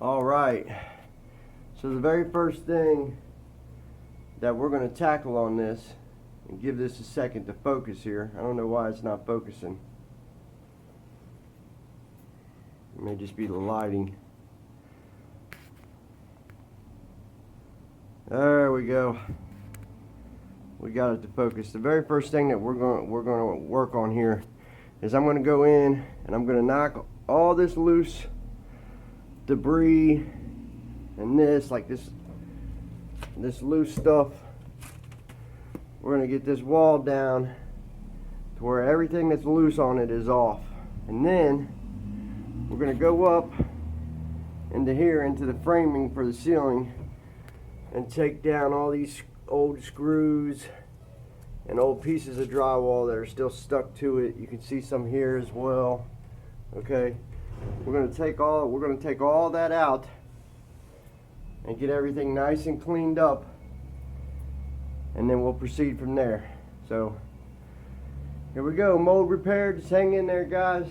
All right, so the very first thing that we're going to tackle on this, and give this a second to focus here. I don't know why it's not focusing. It may just be the lighting. There we go. We got it to focus. The very first thing that we're going to work on here is I'm going to go in and I'm going to knock all this loose debris and this loose stuff. We're going to get this wall down to where everything that's loose on it is off, and then we're going to go up into here, into the framing for the ceiling, and take down all these old screws and old pieces of drywall that are still stuck to it. You can see some here as well. Okay, we're going to take all that out and get everything nice and cleaned up, and then we'll proceed from there. So here we go, mold repaired. Just hang in there, guys.